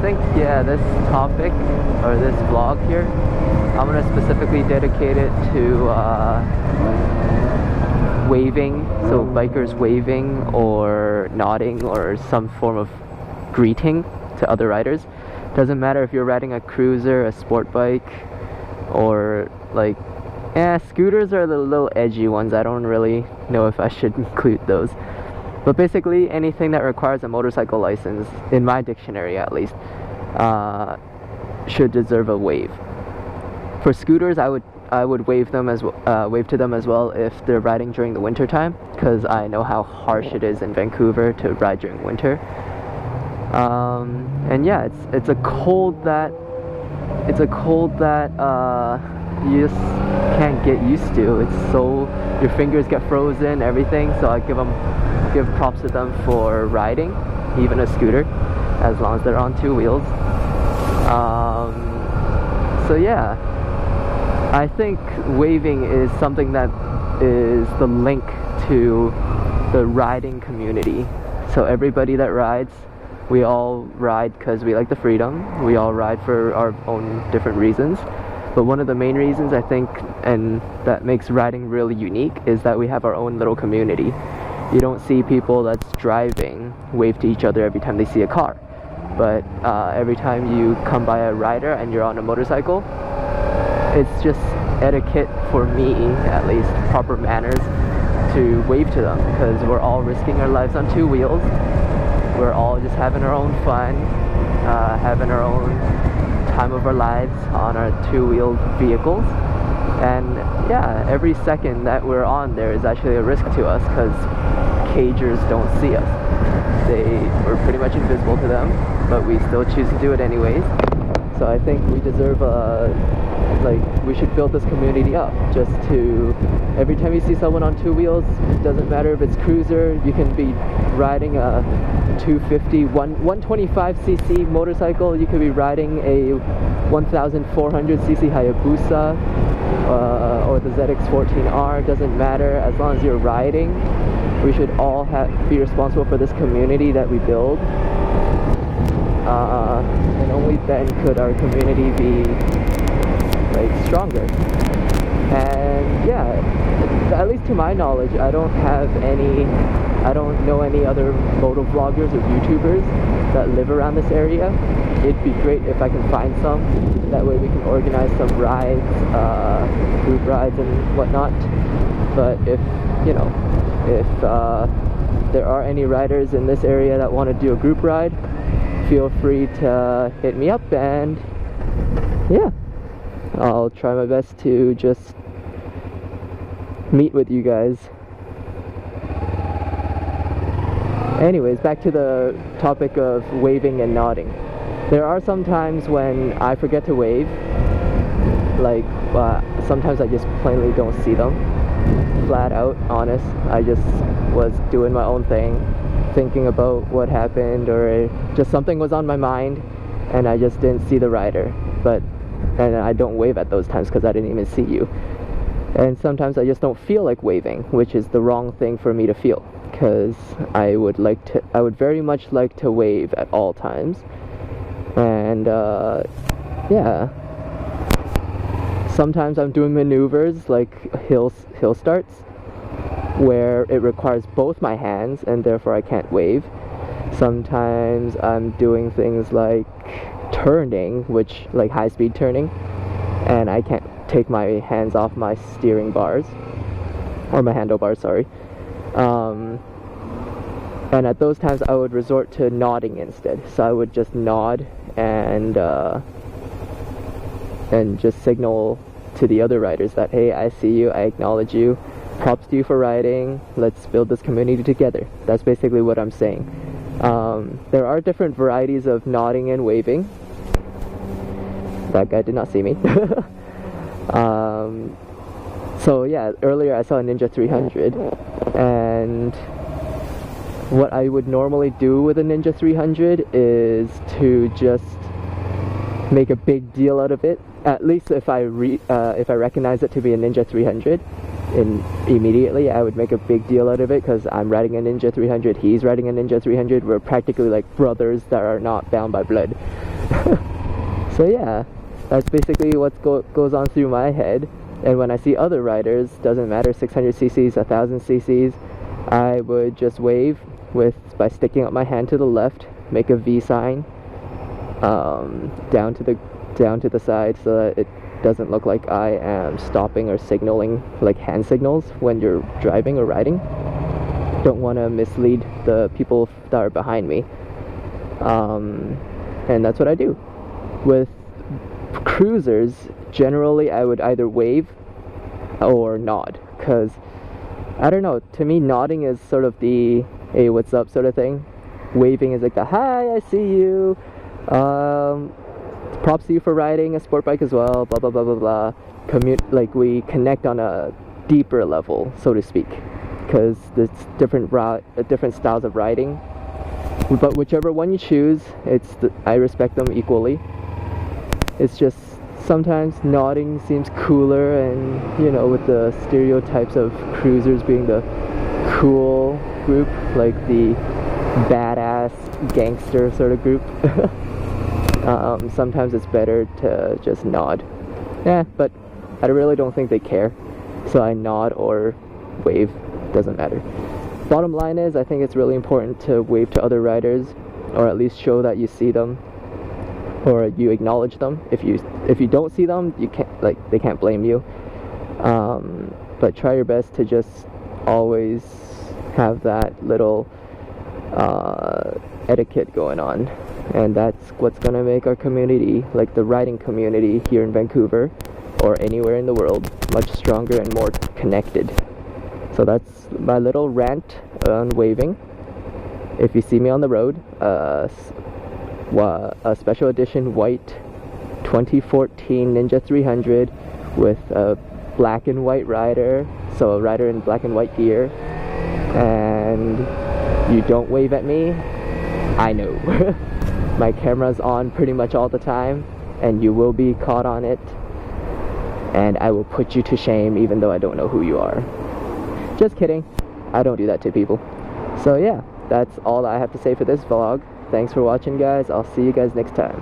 think, yeah, this topic or this vlog here, I'm gonna specifically dedicate it to waving, so bikers waving or nodding or some form of greeting to other riders. Doesn't matter if you're riding a cruiser, a sport bike, or like, scooters are the little edgy ones. I don't really know if I should include those. But basically anything that requires a motorcycle license, in my dictionary at least, should deserve a wave. For scooters, I would wave them as wave to them as well if they're riding during the winter time, because I know how harsh it is in Vancouver to ride during winter. And yeah, it's a cold that you just can't get used to. It's so, your fingers get frozen, everything. So I give props to them for riding, even a scooter, as long as they're on two wheels. So yeah, I think waving is something that is the link to the riding community. So everybody that rides, we all ride because we like the freedom. We all ride for our own different reasons. But one of the main reasons, I think, and that makes riding really unique, is that we have our own little community. You don't see people that's driving wave to each other every time they see a car. But every time you come by a rider and you're on a motorcycle, it's just etiquette for me, at least, proper manners, to wave to them, because we're all risking our lives on two wheels. We're all just having our own fun, having our own time of our lives on our two-wheeled vehicles. And yeah, every second that we're on there is actually a risk to us, because cagers don't see us. We're pretty much invisible to them, but we still choose to do it anyways. So I think we deserve we should build this community up, just to, every time you see someone on two wheels, it doesn't matter if it's cruiser, you can be riding a 125cc motorcycle, you could be riding a 1400cc Hayabusa or the ZX14R, doesn't matter, as long as you're riding. We should all be responsible for this community that we build. And only then could our community be stronger. And yeah, at least to my knowledge, I don't know any other moto vloggers or YouTubers that live around this area. It'd be great if I can find some. That way we can organize some rides, group rides and whatnot. But if there are any riders in this area that want to do a group ride, feel free to hit me up, and yeah, I'll try my best to just meet with you guys. Anyways, back to the topic of waving and nodding. There are some times when I forget to wave, sometimes I just plainly don't see them. Flat out honest, I just was doing my own thing, thinking about what happened, or just something was on my mind and I just didn't see the rider. And I don't wave at those times because I didn't even see you. And sometimes I just don't feel like waving, which is the wrong thing for me to feel, because I would very much like to wave at all times. And yeah, sometimes I'm doing maneuvers like hill starts where it requires both my hands and therefore I can't wave. Sometimes I'm doing things like turning, like high-speed turning, and I can't take my hands off my steering bars, or my handlebars, sorry. And at those times I would resort to nodding instead. So I would just nod and just signal to the other riders that, hey, I see you, I acknowledge you, props to you for riding, let's build this community together. That's basically what I'm saying. There are different varieties of nodding and waving. That guy did not see me. So yeah, earlier I saw a Ninja 300, and what I would normally do with a Ninja 300 is to just make a big deal out of it. At least if I recognize it to be a Ninja 300, immediately I would make a big deal out of it, because I'm riding a Ninja 300, he's riding a Ninja 300, we're practically like brothers that are not bound by blood. So yeah, that's basically what goes on through my head. And when I see other riders, doesn't matter 600 cc's, 1000 cc's, I would just wave by sticking up my hand to the left, make a V sign down to the side, so that it doesn't look like I am stopping or signaling, like hand signals when you're driving or riding. Don't want to mislead the people that are behind me. And that's what I do. With cruisers, generally I would either wave or nod, because I don't know, to me nodding is sort of the hey what's up sort of thing. Waving is like the hi, I see you, props to you for riding a sport bike as well, blah blah blah blah blah. Like we connect on a deeper level, so to speak, because there's different styles of riding, but whichever one you choose, I respect them equally. It's just sometimes nodding seems cooler, and you know, with the stereotypes of cruisers being the cool group, like the badass gangster sort of group. Sometimes it's better to just nod. Yeah, but I really don't think they care, so I nod or wave, doesn't matter. Bottom line is, I think it's really important to wave to other riders, or at least show that you see them, or you acknowledge them. If you don't see them, you can't, like, they can't blame you. But try your best to just always have that little etiquette going on, and that's what's gonna make our community, like the riding community here in Vancouver or anywhere in the world, much stronger and more connected. So that's my little rant on waving. If you see me on the road, a special edition white 2014 Ninja 300 with a black and white rider, so a rider in black and white gear, and you don't wave at me, I know. My camera's on pretty much all the time, and you will be caught on it, and I will put you to shame even though I don't know who you are. Just kidding, I don't do that to people. So yeah, that's all I have to say for this vlog. Thanks for watching, guys. I'll see you guys next time.